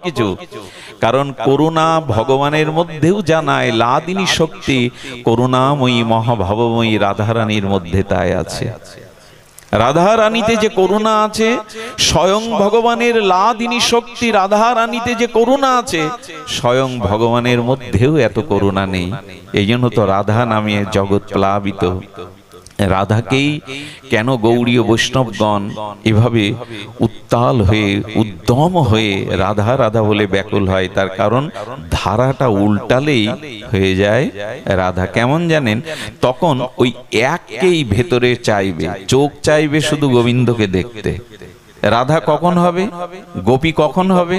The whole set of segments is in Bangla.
কিছু। কারণ করুণা ভগবানের মধ্যেও জানায়, লাদিনী শক্তি করুণাময়ী মহাভাবময়ী রাধারানীর মধ্যে তাই আছে। রাধারানীতে যে করুণা আছে, স্বয়ং ভগবানের লাদিনী শক্তি রাধারানীতে যে করুণা আছে, স্বয়ং ভগবানের মধ্যেও এত করুণা নেই। এই জন্য তো রাধা নামে জগৎ প্লাবিত। রাধাকেই কেন গৌড়ীয় বৈষ্ণবগণ এভাবে উত্তাল হয়ে উদ্যম হয়ে রাধা রাধা বলে ব্যাকুল হয়? তার কারণ ধারাটা উল্টালেই হয়ে যায় রাধা। কেমন জানেন? তখন ওই এককেই ভেতরে চাইবে, চোখ চাইবে শুধু গোবিন্দকে দেখতে। রাধা কখন হবে? গোপী কখন হবে?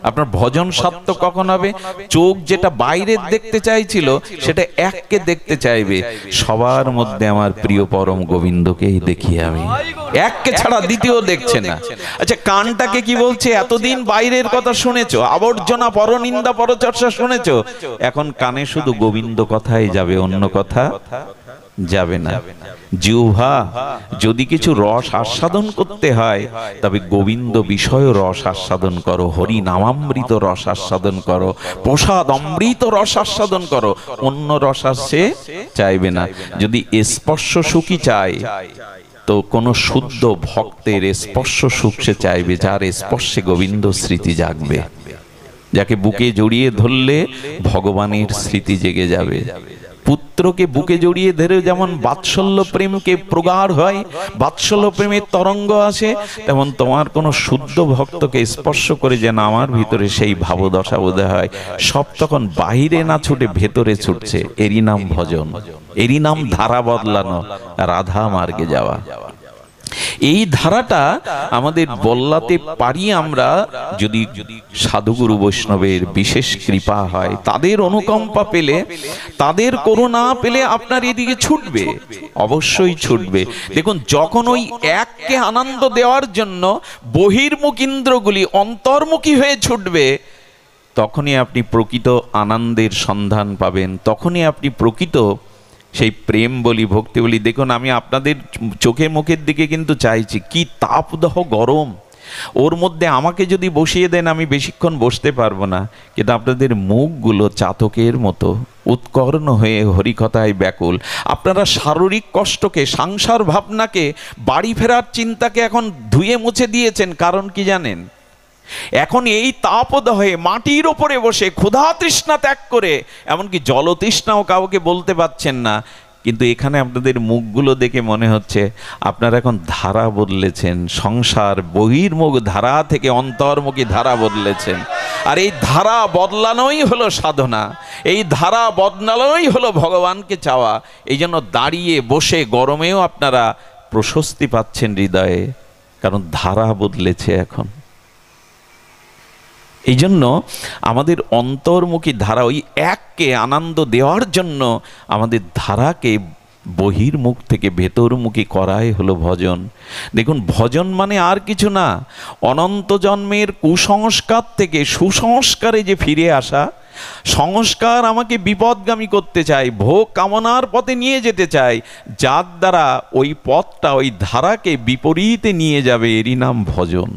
আপনার ভজন সত্য কখন হবে? চোখ যেটা বাইরে দেখতে চাইছিল সেটা এককে দেখতে চাইবে, সবার মধ্যে আমার প্রিয় পরম গোবিন্দকেই দেখি আমি, এককে ছাড়া দ্বিতীয় দেখছে না। আচ্ছা, কানটাকে কি বলছে? এতদিন বাইরের কথা শুনেছো, আবর্জনা পরনিন্দা পরচর্চা শুনেছো, এখন কানে শুধু গোবিন্দ কথাই যাবে, অন্য কথা যাবে না। জিহ্বা যদি কিছু রস আস্বাদন করতে হয় তবে গোবিন্দ বিষয় রস আস্বাদন করো, হরি নামামৃত রস আস্বাদন করো, প্রসাদ অমৃত রস আস্বাদন করো, অন্য রস আসছে চাইবে না। যদি স্পর্শ সুখী চায় তো কোন শুদ্ধ ভক্তের স্পর্শ সুখ সে চাইবে, যার স্পর্শে গোবিন্দ স্মৃতি জাগবে, যাকে বুকে জড়িয়ে ধরলে ভগবানের স্মৃতি জেগে যাবে। পুত্রকে বুকে জড়িয়ে ধরে যেমন বাৎসল্য প্রেমকে প্রগাঢ় হয়, বাৎসল্য প্রেমের তরঙ্গ আসে, তেমন তোমার কোনো শুদ্ধ ভক্তকে স্পর্শ করে যেন আমার ভিতরে সেই ভাবদশা বোধ হয়। সব তখন বাহিরে না ছুটে ভেতরে ছুটছে। এরই নাম ভজন, এরই নাম ধারা বদলানো, রাধা মার্গে যাওয়া। এই ধারাটা আমাদের বদলাতে পারি আমরা যদি সাধুগুরু বৈষ্ণবের বিশেষ কৃপা হয়, তাদের অনুকম্পা পেলে, তাদের করুণা পেলে আপনার এদিকে ছুটবে, অবশ্যই ছুটবে। দেখুন, যখন ওই এককে আনন্দ দেওয়ার জন্য বহির্মুখ ইন্দ্রগুলি অন্তর্মুখী হয়ে ছুটবে, তখনই আপনি প্রকৃত আনন্দের সন্ধান পাবেন, তখনই আপনি প্রকৃত সেই প্রেম বলি, ভক্তি বলি। দেখুন, আমি আপনাদের চোখে মুখের দিকে কিন্তু চাইছি, কি তাপদাহ গরম, ওর মধ্যে আমাকে যদি বসিয়ে দেন আমি বেশিক্ষণ বসতে পারবো না, কিন্তু আপনাদের মুখগুলো চাতকের মতো উৎকর্ণ হয়ে হরিকথায় ব্যাকুল। আপনারা শারীরিক কষ্টকে, সংসার ভাবনাকে, বাড়ি ফেরার চিন্তাকে এখন ধুয়ে মুছে দিয়েছেন। কারণ কি জানেন? এখন এই তাপদাহে মাটির ওপরে বসে ক্ষুধা তৃষ্ণা ত্যাগ করে, এমনকি জলতৃষ্ণাও কাউকে বলতে পারছেন না, কিন্তু এখানে আপনাদের মুখগুলো দেখে মনে হচ্ছে আপনারা এখন ধারা বদলেছেন, সংসার বহির্মুখ ধারা থেকে অন্তর্মুখী ধারা বদলেছেন। আর এই ধারা বদলানোই হলো সাধনা, এই ধারা বদলানোই হলো ভগবানকে চাওয়া। এই জন্য দাঁড়িয়ে বসে গরমেও আপনারা প্রশস্তি পাচ্ছেন হৃদয়ে, কারণ ধারা বদলেছে এখন। এই জন্য আমাদের অন্তর্মুখী ধারা, ওই এককে আনন্দ দেওয়ার জন্য আমাদের ধারাকে বহির্মুখ থেকে ভেতরমুখী করাই হলো ভজন। দেখুন, ভজন মানে আর কিছু না, অনন্ত জন্মের কুসংস্কার থেকে সুসংস্কারে যে ফিরে আসা। সংস্কার আমাকে বিপদগামী করতে চায়, ভোগ কামনার পথে নিয়ে যেতে চায়, যার দ্বারা ওই পথটা, ওই ধারাকে বিপরীতে নিয়ে যাবে, এরই নাম ভজন।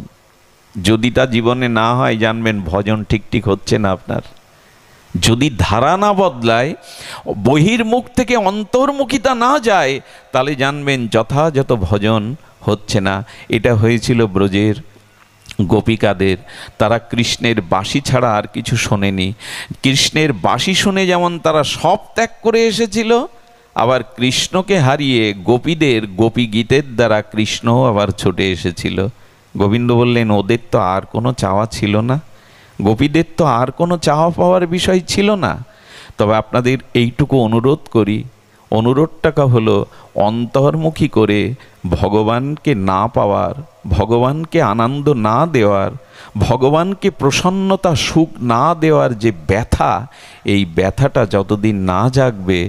যদি তা জীবনে না হয়, জানবেন ভজন ঠিক হচ্ছে না আপনার। যদি ধারা না বদলায়, বহির্মুখ থেকে অন্তর্মুখিতা না যায়, তাহলে জানবেন যথাযথ ভজন হচ্ছে না। এটা হয়েছিল ব্রজের গোপিকাদের। তারা কৃষ্ণের বাঁশি ছাড়া আর কিছু শোনেনি। কৃষ্ণের বাঁশি শুনে যেমন তারা সব ত্যাগ করে এসেছিল, আবার কৃষ্ণকে হারিয়ে গোপীদের গোপী গীতের দ্বারা কৃষ্ণও আবার ছুটে এসেছিল। গোবিন্দ বললেন, ওদের তো আর কোনো চাওয়া ছিল না, গোপীদের তো আর কোনো চাওয়া পাওয়ার বিষয় ছিল না। তবে আপনাদের এইটুকু অনুরোধ করি, অনুরোধটাকে হলো অন্তর্মুখী করে ভগবানকে না পাওয়ার, ভগবানকে আনন্দ না দেওয়ার, ভগবানকে প্রসন্নতা সুখ না দেওয়ার যে ব্যথা, এই ব্যথাটা যতদিন না জাগবে,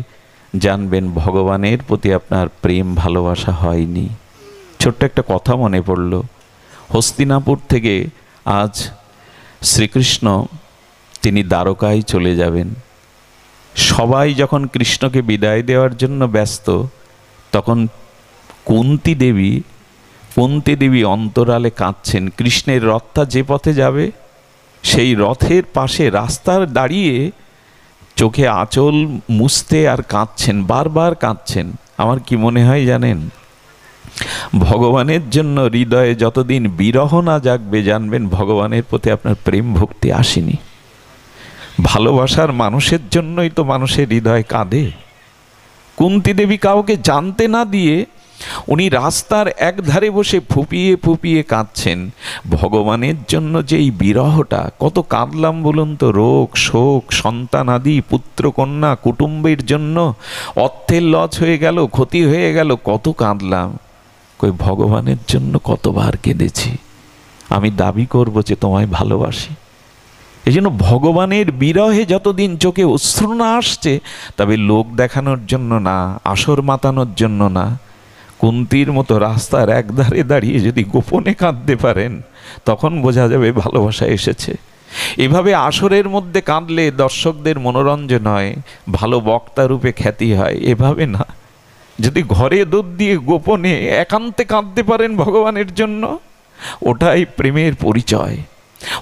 জানবেন ভগবানের প্রতি আপনার প্রেম ভালোবাসা হয়নি। ছোট্ট একটা কথা মনে পড়ল। হস্তিনাপুর থেকে আজ শ্রীকৃষ্ণ তিনি দ্বারকায় চলে যাবেন। সবাই যখন কৃষ্ণকে বিদায় দেওয়ার জন্য ব্যস্ত, তখন কুন্তী দেবী অন্তরালে কাঁদছেন। কৃষ্ণের রথটা যে পথে যাবে সেই রথের পাশে রাস্তার দাঁড়িয়ে চোখে আঁচল মুছতে আর কাঁদছেন, বারবার কাঁদছেন। আমার কি মনে হয় জানেন, ভগবানের জন্য হৃদয়ে যতদিন বিরহ না জাগবে, জানবেন ভগবানের প্রতি আপনার প্রেম ভক্তি আসেনি। ভালোবাসার মানুষের জন্যই তো মানুষের হৃদয় কাঁদে। কুন্তী দেবী কাউকে জানতে না দিয়ে উনি রাস্তার একধারে বসে ফুপিয়ে ফুপিয়ে কাঁদছেন। ভগবানের জন্য যে এই বিরহটা, কত কাঁদলাম বলুন তো, রোগ শোক সন্তানাদি পুত্র কন্যা কুটুম্বের জন্য অর্থের লস হয়ে গেল, ক্ষতি হয়ে গেল, কত কাঁদলাম। কই ভগবানের জন্য কতবার কেঁদেছি। আমি দাবি করব যে তোমায় ভালোবাসি। এই জন্য ভগবানের বিরহে যতদিন চোখে অশ্রু না আসছে, তবে লোক দেখানোর জন্য না, আসর মাতানোর জন্য না, কুন্তির মতো রাস্তার একধারে দাঁড়িয়ে যদি গোপনে কাঁদতে পারেন, তখন বোঝা যাবে ভালোবাসা এসেছে। এভাবে আসরের মধ্যে কাঁদলে দর্শকদের মনোরঞ্জন হয়, ভালো বক্তা রূপে খ্যাতি হয়। এভাবে না, যদি ঘরে দুধ দিয়ে গোপনে একান্তে কাঁদতে পারেন ভগবানের জন্য, ওটাই প্রেমের পরিচয়,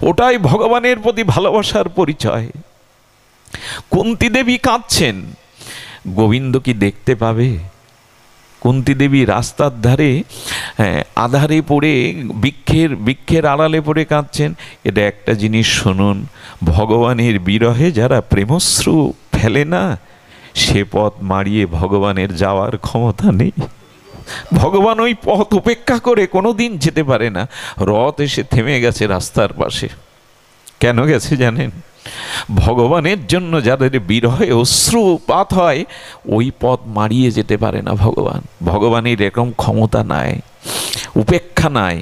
ওটাই ভগবানের প্রতি ভালোবাসার পরিচয়। কুন্তী দেবী কাঁদছেন, গোবিন্দ কি দেখতে পাবে? কুন্তী দেবী রাস্তার ধারে আধারে পড়ে বৃক্ষের আড়ালে পড়ে কাঁদছেন। এটা একটা জিনিস শুনুন, ভগবানের বিরহে যারা প্রেমশ্রু ফেলে না, সে পথ মারিয়ে ভগবানের যাওয়ার ক্ষমতা নেই। ভগবান ওই পথ উপেক্ষা করে কোনোদিন যেতে পারে না। রথ এসে থেমে গেছে রাস্তার পাশে, কেন গেছে জানেন? ভগবানের জন্য যাদের বিরহে অশ্রুপাত হয়, ওই পথ মারিয়ে যেতে পারে না ভগবান। ভগবানের এরকম ক্ষমতা নাই, উপেক্ষা নাই।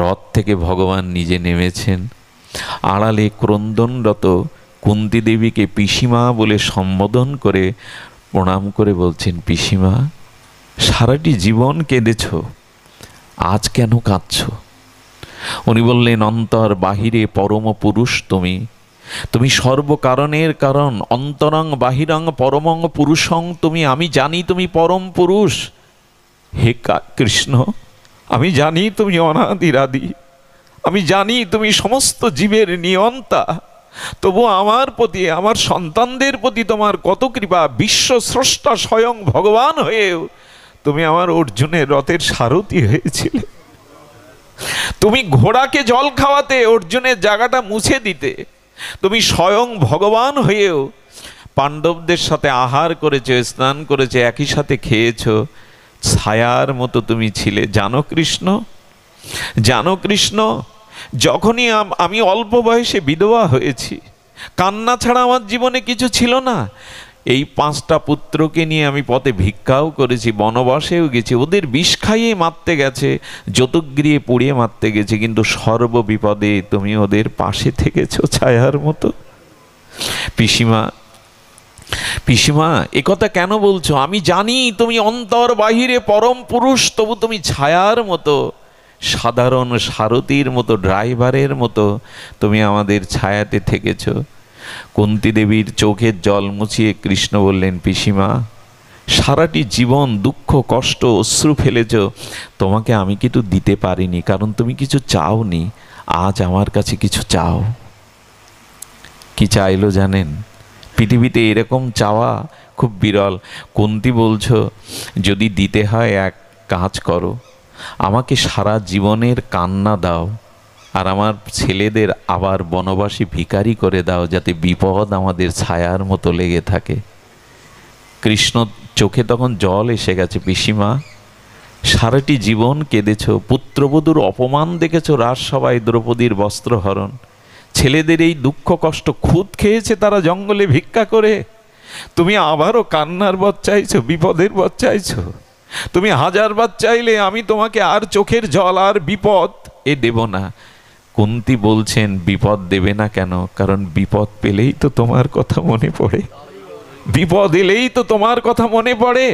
রথ থেকে ভগবান নিজে নেমেছেন, আড়ালে ক্রন্দনরত কুন্তী দেবীকে পিসিমা বলে সম্বোধন করে প্রণাম করে বলছেন, পিসিমা, সারাটি জীবন কেঁদেছ, আজ কেন কাঁদছ? উনি বললেন, অন্তর বাহিরে পরম পুরুষ তুমি, তুমি সর্বকারণের কারণ, অন্তরং বাহিরং পরমং পুরুষং তুমি। আমি জানি তুমি পরম পুরুষ। হে কৃষ্ণ, আমি জানি তুমি অনাদিরাদি, আমি জানি তুমি সমস্ত জীবের নিয়ন্তা। তবু আমার প্রতি, আমার সন্তানদের প্রতি তোমার কত কৃপা। বিশ্ব স্রষ্টা স্বয়ং ভগবান হয়েও তুমি আমার অর্জুনের রথের সারথি হয়েছিলে। তুমি ঘোড়াকে জল খাওয়াতে, অর্জুনের জায়গাটা মুছে দিতে। তুমি স্বয়ং ভগবান হয়েও পাণ্ডবদের সাথে আহার করেছো, স্নান করেছো, একই সাথে খেয়েছো, ছায়ার মতো তুমি ছিলে। জানো কৃষ্ণ, জানো কৃষ্ণ, যখনই আমি অল্প বয়সে বিধবা হয়েছি, কান্না ছাড়া আমার জীবনে কিছু ছিল না। এই 5টা পুত্রকে নিয়ে আমি পথে ভিক্ষাও করেছি, বনবাসেও গেছি, ওদের বিষ খাইয়ে মারতে গেছে, যৌতুকগৃহে পুড়িয়ে মারতে গেছে, কিন্তু সর্ববিপদে তুমি ওদের পাশে থেকেছো ছায়ার মতো। পিসিমা, পিসিমা, একথা কেন বলছো? আমি জানি তুমি অন্তর বাহিরে পরম পুরুষ, তবু তুমি ছায়ার মতো, সাধারণ সারথীর মতো, ড্রাইভারের মতো তুমি আমাদের ছায়াতে থেকেছো। কুন্তী দেবীর চোখের জল মুছিয়ে কৃষ্ণ বললেন, পিসিমা, সারাটি জীবন দুঃখ কষ্ট অশ্রু ফেলেছ, তোমাকে আমি কিছু দিতে পারিনি, কারণ তুমি কিছু চাওনি। আজ আমার কাছে কিছু চাও। কি চাইলো জানেন? পৃথিবীতে এরকম চাওয়া খুব বিরল। কুন্তী বলছো, যদি দিতে হয় এক কাজ করো, আমাকে সারা জীবনের কান্না দাও, আর আমার ছেলেদের আবার বনবাসী ভিখারি করে দাও, যাতে বিপদ আমাদের ছায়ার মতো লেগে থাকে। কৃষ্ণ চোখে তখন জল এসে গেছে। পিসিমা, সারাটি জীবন কেঁদেছ, পুত্রবধূর অপমান দেখেছ, রাজসভায় দ্রৌপদীর বস্ত্রহরণ, ছেলেদের এই দুঃখ কষ্ট, খুদ খেয়েছে তারা জঙ্গলে ভিক্ষা করে। তুমি আবারও কান্নার বধ চাইছো, বিপদের বধ চাইছো। তুমি 1000 বার চাইলে আমি তোমাকে আর চোখের জল আর বিপদ এ দেব না। কুন্তী বলছেন, বিপদ দেবে না কেন? কারণ বিপদ পেলেই তো তোমার কথা মনে পড়ে, বিপদ এলেই তো তোমার কথা মনে পড়ে।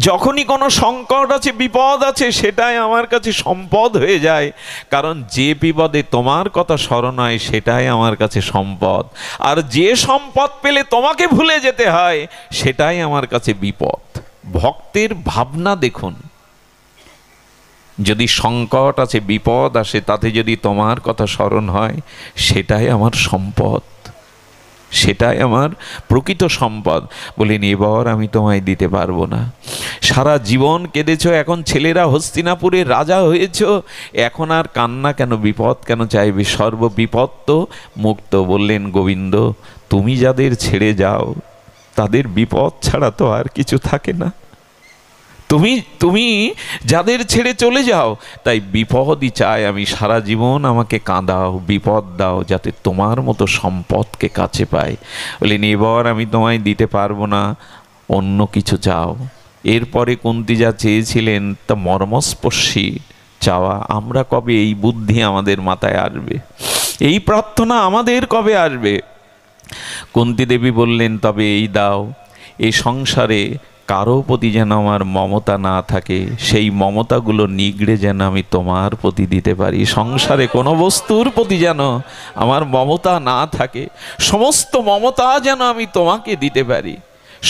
যখনই কোনো সংকট আছে, বিপদ আছে, সেটাই আমার কাছে সম্পদ হয়ে যায়। কারণ যে বিপদে তোমার কথা স্মরণ হয়, সেটাই আমার কাছে সম্পদ। আর যে সম্পদ পেলে তোমাকে ভুলে যেতে হয়, সেটাই আমার কাছে বিপদ। ভক্তের ভাবনা দেখুন, যদি সংকট আছে, বিপদ আসে, তাতে যদি তোমার কথা স্মরণ হয়, সেটাই আমার সম্পদ, সেটাই আমার প্রকৃত সম্পদ। বলেন এবার আমি তোমায় দিতে পারবো না। সারা জীবন কেঁদেছ, এখন ছেলেরা হস্তিনাপুরের রাজা হয়েছ, এখন আর কান্না কেন, বিপদ কেন চাইবে? সর্ববিপদ তো মুক্ত। বললেন গোবিন্দ, তুমি যাদের ছেড়ে যাও তাদের বিপদ ছাড়া তো আর কিছু থাকে না। তুমি যাদের ছেড়ে চলে যাও, তাই বিপদই চাই আমি। সারা জীবন আমাকে কাঁদাও, বিপদ দাও, যাতে তোমার মতো সম্পদকে কাছে পাই। বললেন এবার আমি তোমায় দিতে পারবো না, অন্য কিছু চাও। এরপরে কুন্তী যা চেয়েছিলেন তা মর্মস্পর্শী চাওয়া। আমরা কবে এই বুদ্ধি আমাদের মাথায় আসবে, এই প্রার্থনা আমাদের কবে আসবে? কুন্তী দেবী বললেন তবে এই দাও, এই সংসারে কারো প্রতি যেন আমার মমতা না থাকে, সেই মমতাগুলো নিগড়ে যেন আমি তোমার প্রতি দিতে পারি। সংসারে কোনো বস্তুর প্রতি যেন আমার মমতা না থাকে, সমস্ত মমতা যেন আমি তোমাকে দিতে পারি,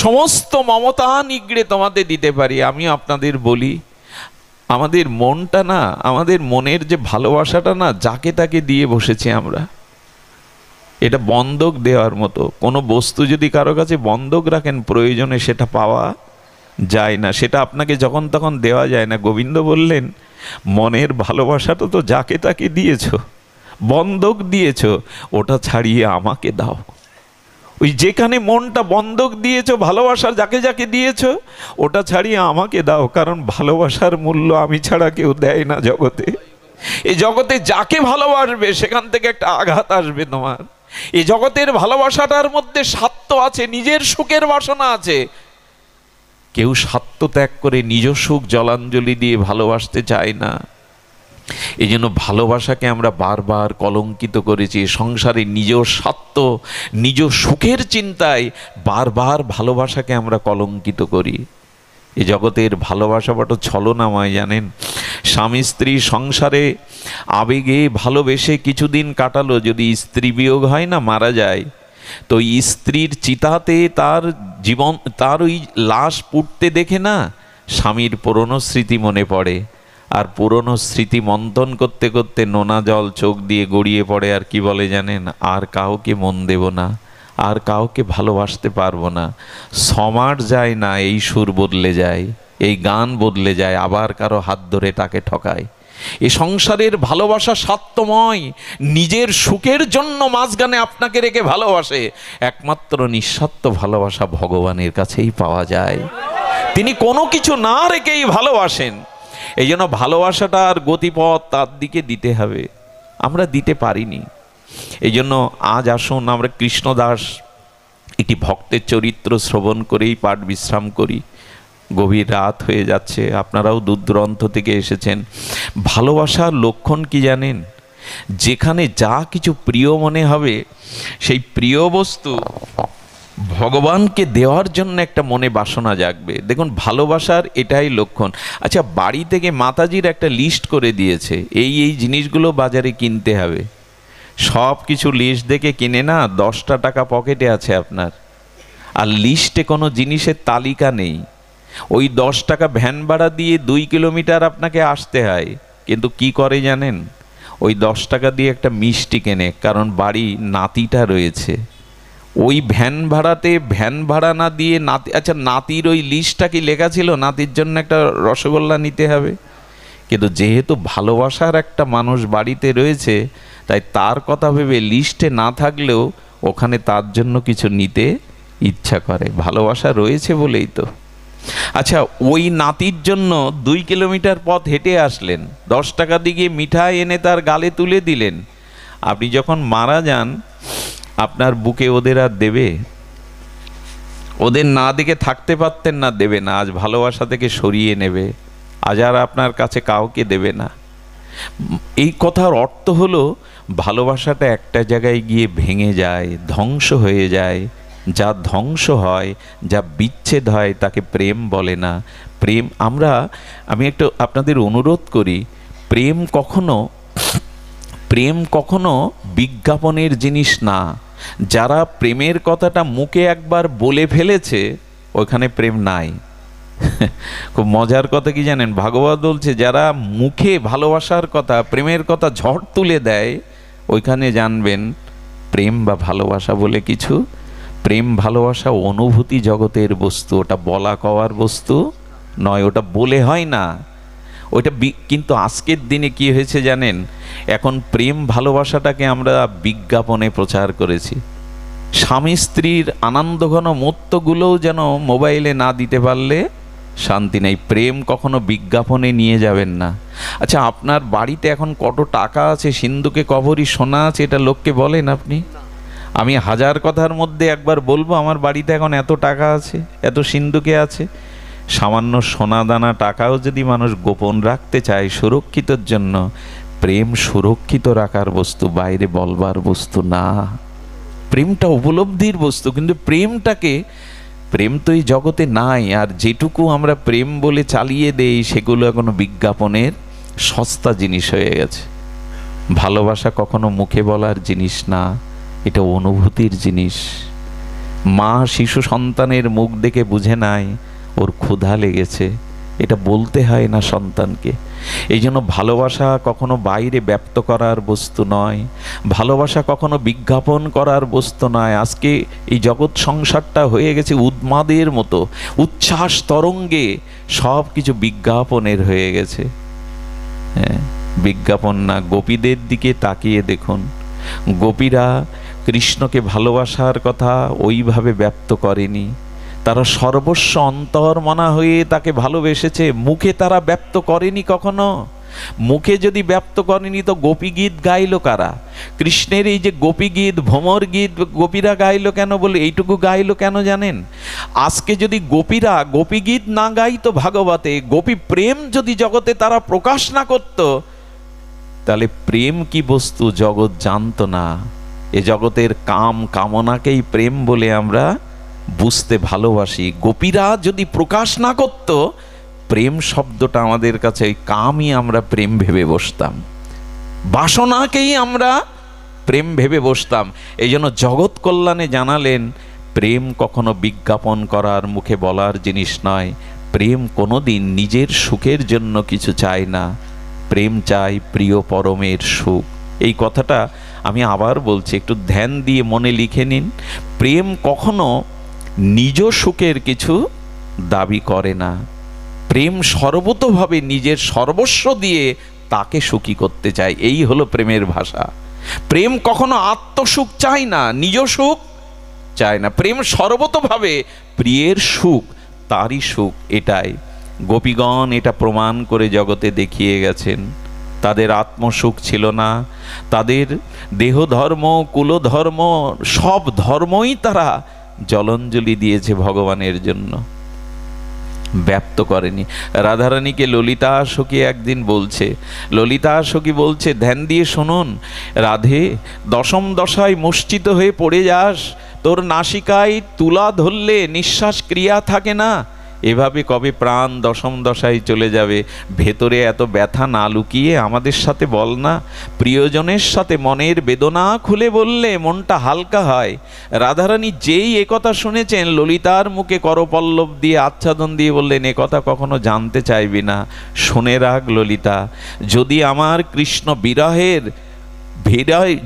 সমস্ত মমতা নিগড়ে তোমাদের দিতে পারি। আমি আপনাদের বলি, আমাদের মনটা না, আমাদের মনের যে ভালোবাসাটা না, যাকে তাকে দিয়ে বসেছি আমরা। এটা বন্ধক দেওয়ার মতো। কোনো বস্তু যদি কারো কাছে বন্ধক রাখেন, প্রয়োজনে সেটা পাওয়া যায় না, সেটা আপনাকে যখন তখন দেওয়া যায় না। গোবিন্দ বললেন মনের ভালোবাসাটা তো যাকে তাকে দিয়েছ, বন্ধক দিয়েছ, ওটা ছাড়িয়ে আমাকে দাও। ওই যেখানে মনটা বন্ধক দিয়েছ, ভালোবাসা যাকে যাকে দিয়েছ, ওটা ছাড়িয়ে আমাকে দাও। কারণ ভালোবাসার মূল্য আমি ছাড়া কেউ দেয় না জগতে। এই জগতে যাকে ভালোবাসবে সেখান থেকে একটা আঘাত আসবে তোমার। এই জগতের ভালোবাসাটার মধ্যে স্বার্থ আছে, নিজের সুখের বাসনা আছে। কেউ স্বার্থ ত্যাগ করে নিজ সুখ জলাঞ্জলি দিয়ে ভালোবাসতে চায় না। এই জন্য ভালোবাসাকে আমরা বারবার কলঙ্কিত করেছি। সংসারে নিজ স্বার্থ, নিজ সুখের চিন্তায় বারবার ভালোবাসাকে আমরা কলঙ্কিত করি। এই জগতের ভালোবাসা বড় ছলনাময়, জানেন। স্বামী স্ত্রী সংসারে আবেগে ভালোবেসে কিছুদিন কাটালো, যদি স্ত্রী বিয়োগ হয় না, মারা যায়, তো স্ত্রীর চিতাতে তার জীবন, তার ওই লাশ পুড়তে দেখে না স্বামীর পুরনো স্মৃতি মনে পড়ে। আর পুরনো স্মৃতি মন্থন করতে করতে নোনা জল চোখ দিয়ে গড়িয়ে পড়ে। আর কি বলে জানেন? আর কাউকে মন দেব না, আর কাউকে ভালোবাসতে পারবো না। সমাজ যায় না, এই সুর বদলে যায়, এই গান বদলে যায়, আবার কারো হাত ধরে তাকে ঠকায়। এই সংসারের ভালোবাসা স্বার্থময়, নিজের সুখের জন্য মাঝখানে আপনাকে রেখে ভালোবাসে। একমাত্র নিঃস্বার্থ ভালোবাসা ভগবানের কাছেই পাওয়া যায়। তিনি কোনো কিছু না রেখেই ভালোবাসেন। এই জন্য ভালোবাসাটার গতিপথ তার দিকে দিতে হবে, আমরা দিতে পারিনি। এই জন্য আজ আসুন আমরা কৃষ্ণদাস একটি ভক্তের চরিত্র শ্রবণ করেই পাঠ বিশ্রাম করি। গভীর রাত হয়ে যাচ্ছে, আপনারাও দূর দূরান্ত থেকে এসেছেন। ভালোবাসার লক্ষণ কি জানেন? যেখানে যা কিছু প্রিয় মনে হবে, সেই প্রিয় বস্তু ভগবানকে দেওয়ার জন্য একটা মনে বাসনা জাগবে। দেখুন ভালোবাসার এটাই লক্ষণ। আচ্ছা, বাড়ি থেকে মাতাজির একটা লিস্ট করে দিয়েছে, এই এই জিনিসগুলো বাজারে কিনতে হবে। সব কিছু লিস্ট দেখে কিনে না, 10টা টাকা পকেটে আছে আপনার, আর লিস্টে কোনো জিনিসের তালিকা নেই। ওই 10 টাকা ভ্যান ভাড়া দিয়ে 2 কিলোমিটার আপনাকে আসতে হয়। কিন্তু কি করে জানেন? ওই 10 টাকা দিয়ে একটা মিষ্টি কেনে, কারণ বাড়ি নাতিটা রয়েছে। ওই ভ্যান ভাড়াতে ভ্যান ভাড়া না দিয়ে নাতি, আচ্ছা নাতির ওই লিস্টটা কি লেখা ছিল নাতির জন্য একটা রসগোল্লা নিতে হবে? কিন্তু যেহেতু ভালোবাসার একটা মানুষ বাড়িতে রয়েছে, তাই তার কথা ভেবে লিস্টে না থাকলেও ওখানে তার জন্য কিছু নিতে ইচ্ছা করে। ভালোবাসা রয়েছে বলেই তো। আচ্ছা, ওই নাতির জন্য 2 কিলোমিটার পথ হেঁটে আসলেন, 10 টাকা দিয়ে মিঠাই এনে তার গালে তুলে দিলেন। আপনি যখন মারা যান, আপনার বুকে ওদের আর দেবে? ওদের না দেখে থাকতে পারতেন না, দেবে না। আজ ভালোবাসা থেকে সরিয়ে নেবে, আজ আর আপনার কাছে কাউকে দেবে না। এই কথার অর্থ হলো ভালোবাসাটা একটা জায়গায় গিয়ে ভেঙে যায়, ধ্বংস হয়ে যায়। যা ধ্বংস হয়, যা বিচ্ছেদ হয়, তাকে প্রেম বলে না। প্রেম আমি একটু আপনাদের অনুরোধ করি, প্রেম কখনো বিজ্ঞাপনের জিনিস না। যারা প্রেমের কথাটা মুখে একবার বলে ফেলেছে, ওখানে প্রেম নাই। খুব মজার কথা কি জানেন, ভাগবত বলছে যারা মুখে ভালোবাসার কথা, প্রেমের কথা ঝড় তুলে দেয়, ওইখানে জানবেন প্রেম বা ভালোবাসা বলে কিছু। প্রেম ভালোবাসা অনুভূতি জগতের বস্তু, ওটা বলা কওয়ার বস্তু নয়, ওটা বলে হয় না ওইটা। কিন্তু আজকের দিনে কি হয়েছে জানেন, এখন প্রেম ভালোবাসাটাকে আমরা বিজ্ঞাপনে প্রচার করেছি। স্বামী স্ত্রীর আনন্দঘন মুহূর্তগুলোও যেন মোবাইলে না দিতে পারলে শান্তি নেই। প্রেম কখনো বিজ্ঞাপনে নিয়ে যাবেন না। আচ্ছা, আপনার বাড়িতে এখন কত টাকা আছে, সিন্ধুকে কবরী সোনা আছে, এটা লোককে বলেন আপনি? আমি হাজার কথার মধ্যে একবার বলবো আমার বাড়িতে এখন এত টাকা আছে, এত সিন্ধুকে আছে। সামান্য সোনা দানা টাকাও যদি মানুষ গোপন রাখতে চায় সুরক্ষিতর জন্য, প্রেম সুরক্ষিত রাখার বস্তু, বাইরে বলবার বস্তু না। প্রেমটা উপলব্ধির বস্তু, কিন্তু প্রেম তো এই জগতে নাই। আর যেটুকু আমরা প্রেম বলে চালিয়ে দেই সেগুলো এখনো বিজ্ঞাপনের সস্তা জিনিস হয়ে গেছে। ভালোবাসা কখনো মুখে বলার জিনিস না, এটা অনুভূতির জিনিস। মা শিশু সন্তানের মুখ দেখে বুঝে নাই ওর ক্ষুধা লেগেছে, এটা বলতে হয় না সন্তানকে। এই জন্য ভালোবাসা কখনো বাইরে ব্যক্ত করার বস্তু নয়, ভালোবাসা কখনো বিজ্ঞাপন করার বস্তু নয়। আজকে এই জগৎ সংসারটা হয়ে গেছে উন্মাদের মতো, উচ্ছ্বাস তরঙ্গে সব কিছু বিজ্ঞাপনের হয়ে গেছে। হ্যাঁ, বিজ্ঞাপন না। গোপীদের দিকে তাকিয়ে দেখুন, গোপীরা কৃষ্ণকে ভালোবাসার কথা ওইভাবে ব্যক্ত করেনি, তারা সর্বস্ব অন্তর্মনা হয়ে তাকে ভালোবেসেছে। মুখে তারা ব্যক্ত করেনি কখনো। মুখে যদি ব্যক্ত করেনি তো গোপী গীত গাইল কারা? কৃষ্ণের এই যে গোপী গীত, ভ্রমর গীত গোপীরা গাইলো কেন বলে এইটুকু গাইলো কেন জানেন? আজকে যদি গোপীরা গোপী গীত না গাইতো ভাগবতে, গোপী প্রেম যদি জগতে তারা প্রকাশ না করত, তাহলে প্রেম কি বস্তু জগৎ জানতো না। এ জগতের কাম কামনাকেই প্রেম বলে আমরা বুঝতে ভালোবাসি। গোপীরা যদি প্রকাশ না করত, প্রেম শব্দটা আমাদের কাছে কামই আমরা প্রেম ভেবে বসতাম, বাসনাকেই আমরা প্রেম ভেবে বসতাম। এই জন্য জগৎ কল্যাণে জানালেন প্রেম কখনো বিজ্ঞাপন করার মুখে বলার জিনিস নয়। প্রেম কোনোদিন নিজের সুখের জন্য কিছু চায় না, প্রেম চাই প্রিয় পরমের সুখ। এই কথাটা আমি আবার বলছি, একটু ধ্যান দিয়ে মনে লিখে নিন। প্রেম কখনো নিজ সুখের কিছু দাবি করে না। প্রেম সর্বতোভাবে নিজের সর্বস্ব দিয়ে তাকে সুখী করতে চায়, এই হলো প্রেমের ভাষা। প্রেম কখনো আত্মসুখ চায় না, নিজ সুখ চায় না। প্রেম সর্বতোভাবে প্রিয়ের সুখ, তারই সুখ, এটাই। গোপীগণ এটা প্রমাণ করে জগতে দেখিয়ে গেছেন। তাদের আত্মসুখ ছিল না, তাদের দেহধর্ম, কুলধর্ম, সব ধর্মই তারা জলাঞ্জলি দিয়েছে ভগবানের জন্য, ব্যক্ত করেনি। রাধারানীকে ললিতা সখী একদিন বলছে, ললিতা সখী বলছে, ধ্যান দিয়ে শুনুন রাধে, দশম দশায় মুষ্টিত হয়ে পড়ে যাস, তোর নাসিকায় তুলা ধরলে নিঃশ্বাস ক্রিয়া থাকে না, এভাবে কবে প্রাণ দশম দশায় চলে যাবে? ভেতরে এত ব্যথা না লুকিয়ে আমাদের সাথে বল না, প্রিয়জনের সাথে মনের বেদনা খুলে বললে মনটা হালকা হয়। রাধারানী যেই একথা শুনেছেন, ললিতার মুখে করপল্লব দিয়ে আচ্ছাদন দিয়ে বললেন, একথা কখনো জানতে চাইবি না, শুনে রাখ ললিতা, যদি আমার কৃষ্ণ বিরহের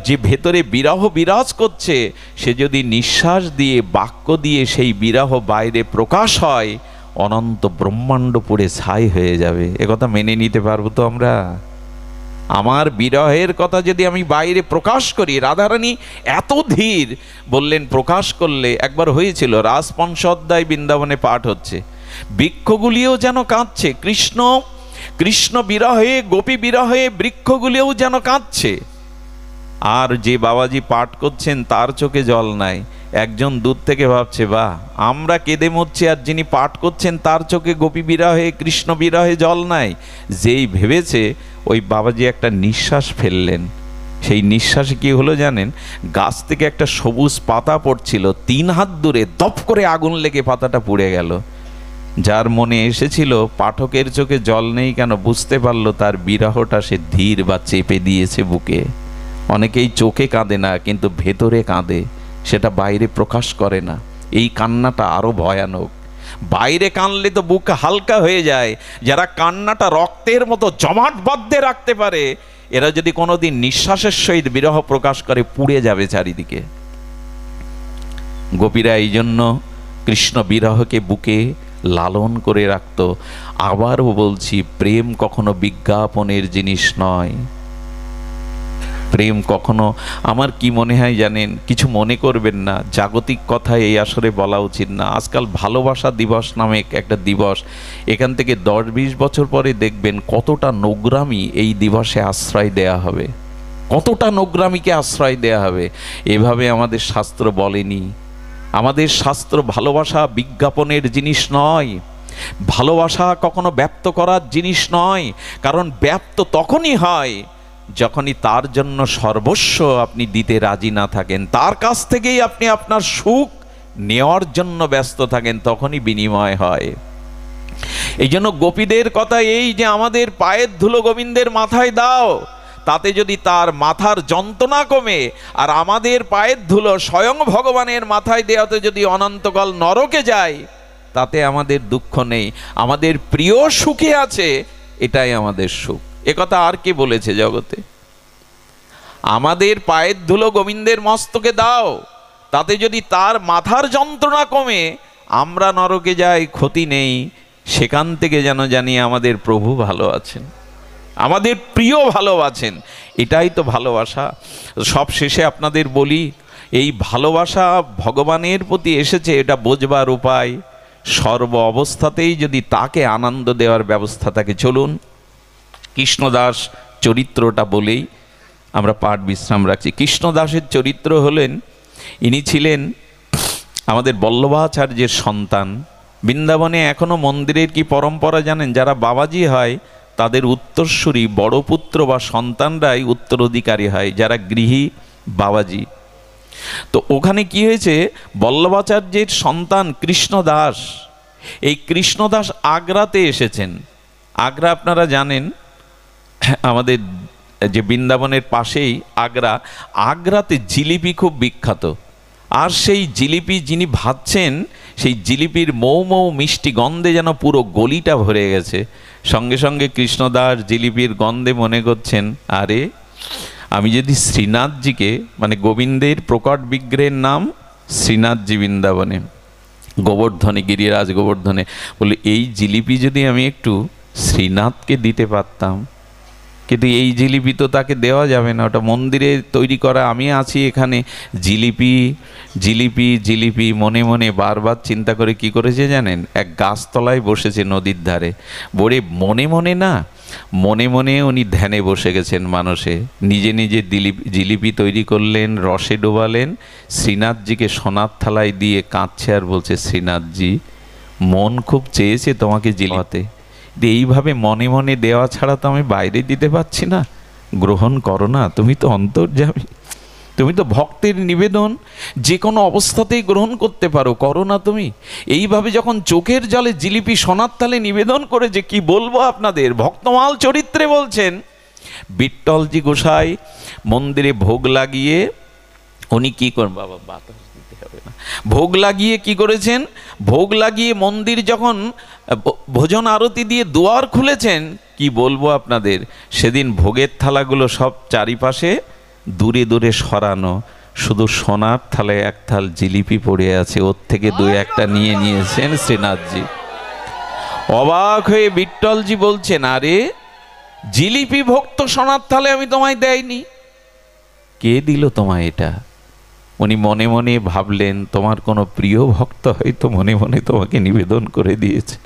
যে ভেতরে বিরহ বিরাজ করছে, সে যদি নিঃশ্বাস দিয়ে বাক্য দিয়ে সেই বিরহ বাইরে প্রকাশ হয়, অনন্ত ব্রহ্মাণ্ড পুড়ে ছাই হয়ে যাবে। একথা মেনে নিতে পারবো তো আমরা? আমার বিরহের কথা যদি আমি বাইরে প্রকাশ করি, রাধারানী এত ধীর বললেন, প্রকাশ করলে একবার হয়েছিল রাজপঞ্চ অধ্যায় বৃন্দাবনে পাঠ হচ্ছে, বৃক্ষগুলিও যেন কাঁদছে, কৃষ্ণ বিরহে, গোপী বিরহে বৃক্ষগুলিও যেন কাঁদছে। আর যে বাবাজি পাঠ করছেন তার চোখে জল নাই। একজন দূর থেকে ভাবছে, বাহ, আমরা কেঁদে মরছি, আর যিনি পাঠ করছেন তার চোখে গোপী বিরহে, কৃষ্ণ বিরহে জল নাই। যেই ভেবেছে, ওই বাবাজি একটা নিঃশ্বাস ফেললেন। সেই নিঃশ্বাসে কি হলো জানেন? গাছ থেকে একটা সবুজ পাতা পড়ছিল, 3 হাত দূরে দপ করে আগুন লেগে পাতাটা পুড়ে গেল। যার মনে এসেছিল পাঠকের চোখে জল নেই কেন, বুঝতে পারলো তার বিরহটা সে ধীর বা চেপে দিয়েছে বুকে। অনেকেই চোখে কাঁদে না, কিন্তু ভেতরে কাঁদে, সেটা বাইরে প্রকাশ করে না। এই কান্নাটা আরো ভয়ানক। বাইরে কানলে তো বুক হালকা হয়ে যায়, যারা কান্নাটা রক্তের মতো জমাট বাঁধতে রাখতে পারে, এরা যদি কোনোদিন নিঃশ্বাসের সহিত বিরহ প্রকাশ করে পুড়ে যাবে চারিদিকে। গোপীরা এই জন্য কৃষ্ণ বিরহকে বুকে লালন করে রাখত। আবারও বলছি, প্রেম কখনো বিজ্ঞাপনের জিনিস নয়। প্রেম কখনো, আমার কি মনে হয় জানেন, কিছু মনে করবেন না, জাগতিক কথা এই আসরে বলা উচিত না। আজকাল ভালোবাসা দিবস নামে একটা দিবস, এখান থেকে 10-20 বছর পরে দেখবেন কতটা নোংরামি এই দিবসে আশ্রয় দেয়া হবে, কতটা নোংরামিকে আশ্রয় দেয়া হবে। এভাবে আমাদের শাস্ত্র বলেনি। আমাদের শাস্ত্র ভালোবাসা বিজ্ঞাপনের জিনিস নয়, ভালোবাসা কখনো ব্যক্ত করার জিনিস নয়। কারণ ব্যক্ত তখনই হয় যখনই তার জন্য সর্বস্ব আপনি দিতে রাজি না থাকেন, তার কাছ থেকেই আপনি আপনার সুখ নেওয়ার জন্য ব্যস্ত থাকেন, তখনই বিনিময় হয়। এই জন্য গোপীদের কথা এই যে আমাদের পায়ের ধুলো গোবিন্দের মাথায় দাও, তাতে যদি তার মাথার যন্ত্রণা কমে, আর আমাদের পায়ের ধুলো স্বয়ং ভগবানের মাথায় দেওয়াতে যদি অনন্তকাল নরকে যায়, তাতে আমাদের দুঃখ নেই, আমাদের প্রিয় সুখে আছে, এটাই আমাদের সুখ। একথা আর কে বলেছে জগতে? আমাদের পায়ের ধুলো গোবিন্দের মস্তকে দাও, তাতে যদি তার মাথার যন্ত্রণা কমে, আমরা নরকে যাই, ক্ষতি নেই। সেখান থেকে যেন জানি আমাদের প্রভু ভালো আছেন, আমাদের প্রিয় ভালো আছেন। এটাই তো ভালোবাসা। সব শেষে আপনাদের বলি, এই ভালোবাসা ভগবানের প্রতি এসেছে, এটা বোঝবার উপায় সর্ব অবস্থাতেই যদি তাকে আনন্দ দেওয়ার ব্যবস্থা থাকে। চলুন কৃষ্ণদাস চরিত্রটা বলেই আমরা পাঠ বিশ্রাম রাখছি। কৃষ্ণদাসের চরিত্র হলেন, ইনি ছিলেন আমাদের বল্লভাচার্যের সন্তান। বৃন্দাবনে এখনো মন্দিরের কি পরম্পরা জানেন? যারা বাবাজি হয় তাদের উত্তরসূরি বড় পুত্র বা সন্তানরাই উত্তরাধিকারী হয়, যারা গৃহী বাবাজি। তো ওখানে কি হয়েছে, বল্লভাচার্যের সন্তান কৃষ্ণদাস, এই কৃষ্ণদাস আগ্রাতে এসেছেন। আগ্রা আপনারা জানেন আমাদের যে বৃন্দাবনের পাশেই আগ্রা, আগ্রাতে জিলিপি খুব বিখ্যাত। আর সেই জিলিপি যিনি ভাজছেন, সেই জিলিপির মৌ মৌ মিষ্টি গন্ধে যেন পুরো গলিটা ভরে গেছে। সঙ্গে সঙ্গে কৃষ্ণদাস জিলিপির গন্ধে মনে করছেন, আরে আমি যদি শ্রীনাথজিকে, মানে গোবিন্দের প্রকট বিগ্রহের নাম শ্রীনাথজি বৃন্দাবনে, গোবর্ধনে, গিরিরাজ গোবর্ধনে, বলে এই জিলিপি যদি আমি একটু শ্রীনাথকে দিতে পারতাম। কিন্তু এই জিলিপি তো তাকে দেওয়া যাবে না, ওটা মন্দিরে তৈরি করা। আমি আছি এখানে, জিলিপি জিলিপি জিলিপি মনে মনে বারবার চিন্তা করে কি করেছে জানেন, এক গাছতলায় বসেছে নদীর ধারে, বলে মনে মনে না, মনে মনে উনি ধ্যানে বসে গেছেন মানসে, নিজে নিজে জিলিপি তৈরি করলেন, রসে ডোবালেন, শ্রীনাথজিকে সোনার থালায় দিয়ে কাঁদছে আর বলছে, শ্রীনাথজি মন খুব চেয়েছে তোমাকে জিলাতে, এইভাবে মনে মনে দেওয়া ছাড়া তো আমি বাইরে দিতে পারছি না, গ্রহণ করো না, তুমি তো অন্তর্যামী, তুমি তো ভক্তের নিবেদন যে কোনো অবস্থাতেই গ্রহণ করতে পারো, করো না তুমি। এইভাবে যখন চোখের জলে জিলিপি সোনার তালে নিবেদন করে, যে কি বলবো আপনাদের, ভক্তমাল চরিত্রে বলছেন, বিট্টলজি গোসাই মন্দিরে ভোগ লাগিয়ে উনি কি করেন, বাবা বাতাস দিতে হবে না, ভোগ লাগিয়ে কি করেছেন, ভোগ লাগিয়ে মন্দির যখন ভোজন আরতি দিয়ে দুয়ার খুলেছেন, কি বলবো আপনাদের, সেদিন ভোগের থালাগুলো সব চারিপাশে দূরে দূরে সরানো, শুধু সোনার থালায় এক থাল জিলিপি পড়ে আছে, ওর থেকে দুই একটা নিয়ে নিয়েছেন শ্রীনাথজি। অবাক হয়ে বিট্টলজি বলছেন, আরে জিলিপি ভোগ তো সোনার থালে আমি তোমায় দেয়নি, কে দিল তোমায় এটা? উনি মনে মনে ভাবলেন, তোমার কোনো প্রিয় ভক্ত হয়তো মনে মনে তোমাকে নিবেদন করে দিয়েছে,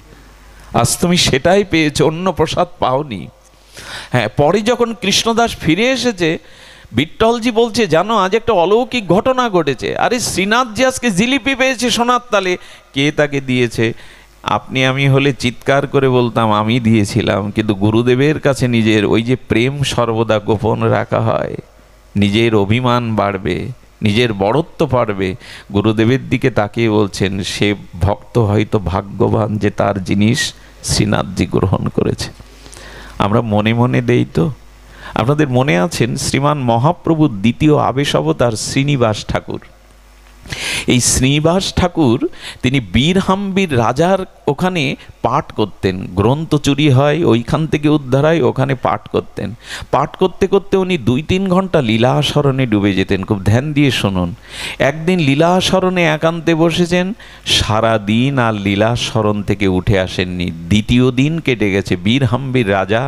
আজ তুমি সেটাই পেয়েছো, অন্য প্রসাদ পাওনি। হ্যাঁ, পরে যখন কৃষ্ণদাস ফিরে এসেছে, বিট্টলজি বলছে, জানো আজ একটা অলৌকিক ঘটনা ঘটেছে, আরে শ্রীনাথজি আজকে জিলিপি পেয়েছে সোনার তালে, কে তাকে দিয়েছে? আপনি আমি হলে চিৎকার করে বলতাম আমি দিয়েছিলাম, কিন্তু গুরুদেবের কাছে নিজের ওই যে প্রেম সর্বদা গোপন রাখা হয়, নিজের অভিমান বাড়বে, নিজের বড়ত্ব পারবে, গুরুদেবের দিকে তাকিয়ে বলছেন, সে ভক্ত হয়তো ভাগ্যবান যে তার জিনিস শ্রীনাথজি গ্রহণ করেছে। আমরা মনে মনে দেই তো। আপনাদের মনে আছেন শ্রীমান মহাপ্রভুর দ্বিতীয় আবেশ অবতার শ্রীনিবাস ঠাকুর, এই শ্রীনিবাস ঠাকুর তিনি বীরহাম্বির রাজার ওখানে পাঠ করতেন, গ্রন্থ চুরি হয় ওইখান থেকে উদ্ধার হয়, ওখানে পাঠ করতেন। পাঠ করতে করতে উনি 2-3 ঘন্টা লীলাস্মরণে ডুবে যেতেন। খুব ধ্যান দিয়ে শুনুন। একদিন লীলাস্মরণে একান্তে বসেছেন, সারা দিন আর লীলাস্মরণ থেকে উঠে আসেননি। দ্বিতীয় দিন কেটে গেছে। বীরহাম্বির রাজা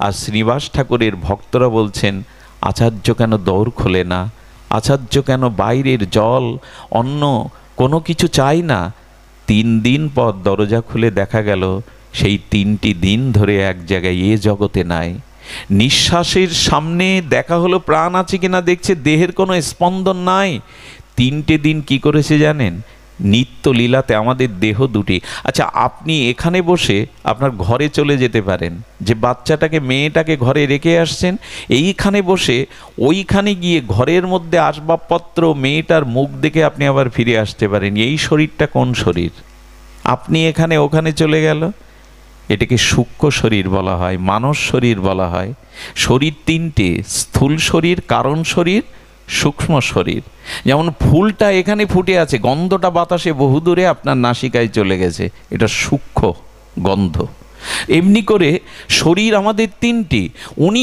আর শ্রীনিবাস ঠাকুরের ভক্তরা বলছেন, আচার্য কেন দৌড় খোলে না, আচার্য কেন বাইরের জল অন্য কোনো কিছু চাই না। 3 দিন পর দরজা খুলে দেখা গেল সেই 3টি দিন ধরে এক জায়গায় এ জগতে নাই। নিঃশ্বাসের সামনে দেখা হলো প্রাণ আছে কিনা, দেখছে দেহের কোনো স্পন্দন নাই। 3টে দিন কি করেছে জানেন? নিত্য লীলাতে আমাদের দেহ দুটি। আচ্ছা, আপনি এখানে বসে আপনার ঘরে চলে যেতে পারেন, যে বাচ্চাটাকে মেয়েটাকে ঘরে রেখে আসছেন, এইখানে বসে ওইখানে গিয়ে ঘরের মধ্যে আসবাবপত্র মেয়েটার মুখ দেখে আপনি আবার ফিরে আসতে পারেন। এই শরীরটা কোন শরীর? আপনি এখানে ওখানে চলে গেল। এটাকে সূক্ষ্ম শরীর বলা হয়, মানস শরীর বলা হয়। শরীর 3টে, স্থূল শরীর, কারণ শরীর, সূক্ষ্ম শরীর। যেমন ফুলটা এখানে ফুটে আছে, গন্ধটা বাতাসে বহুদূরে আপনার নাসিকায় চলে গেছে, এটা সূক্ষ্ম গন্ধ। এমনি করে শরীর আমাদের 3টি। উনি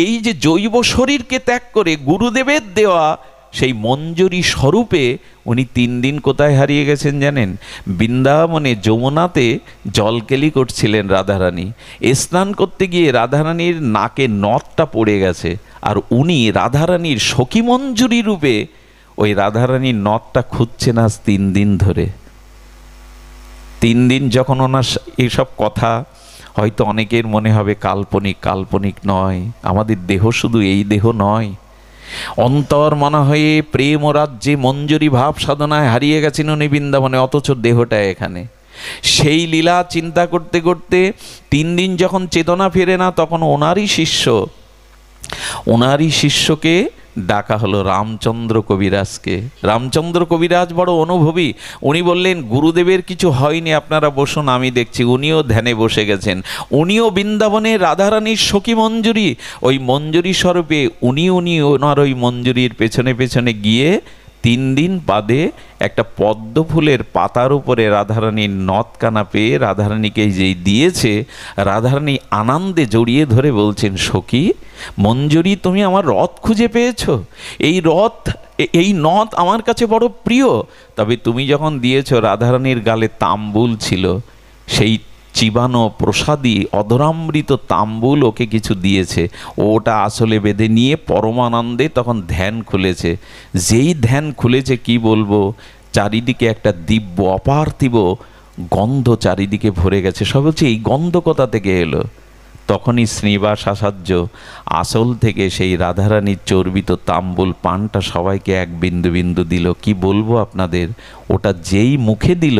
এই যে জৈব শরীরকে ত্যাগ করে গুরুদেবের দেওয়া সেই মঞ্জুরি স্বরূপে উনি 3 দিন কোথায় হারিয়ে গেছেন জানেন? বৃন্দাবনে যমুনাতে জলকেলি করছিলেন রাধারানী। স্নান করতে গিয়ে রাধারানীর নাকে নথটা পড়ে গেছে, আর উনি রাধারানীর সখী মঞ্জুরি রূপে ওই রাধারানীর নথটা খুঁজছেন আজ 3 দিন ধরে। 3 দিন যখন ওনার এইসব কথা হয়তো অনেকের মনে হবে কাল্পনিক, কাল্পনিক নয়। আমাদের দেহ শুধু এই দেহ নয়, অন্তর মনে হয়ে প্রেম ও রাজ্যে মঞ্জুরি ভাব সাধনায় হারিয়ে গেছেন উনি বৃন্দাবনে, অথচ দেহটা এখানে। সেই লীলা চিন্তা করতে করতে 3 দিন যখন চেতনা ফেরে না, তখন ওনারই শিষ্যকে ডাকা হলো, রামচন্দ্র কবিরাজকে। রামচন্দ্র কবিরাজ বড় অনুভবী। উনি বললেন, গুরুদেবের কিছু হয়নি, আপনারা বসুন, আমি দেখছি। উনিও ধ্যানে বসে গেছেন। উনিও বৃন্দাবনে রাধারানীর সখী মঞ্জুরি, ওই মঞ্জুরি স্বরূপে উনি ওনার ওই মঞ্জুরির পেছনে পেছনে গিয়ে 3 দিন বাদে একটা পদ্ম ফুলের পাতার উপরে রাধারানীর নথকানা পেয়ে রাধারানীকে যেই দিয়েছে, রাধারানী আনন্দে জড়িয়ে ধরে বলছেন, সখী মঞ্জুরি, তুমি আমার রথ খুঁজে পেয়েছ। এই নথ আমার কাছে বড় প্রিয়। তবে তুমি যখন দিয়েছ, রাধারানীর গালে তাম্বুল ছিল, সেই চিবানো প্রসাদী অধরামৃত তাম্বুল ওকে কিছু দিয়েছে। ওটা আসলে বেঁধে নিয়ে পরমানন্দে তখন ধ্যান খুলেছে। যেই ধ্যান খুলেছে, কি বলবো, চারিদিকে একটা দিব্য অপার্থিব গন্ধ চারিদিকে ভরে গেছে। সব হচ্ছে এই গন্ধ কোথা থেকে এলো? তখনই শ্রীনিবাস আচার্য আসল থেকে সেই রাধারানীর চর্বিত তাম্বুল পানটা সবাইকে এক বিন্দু বিন্দু দিল। কি বলবো আপনাদের, ওটা যেই মুখে দিল,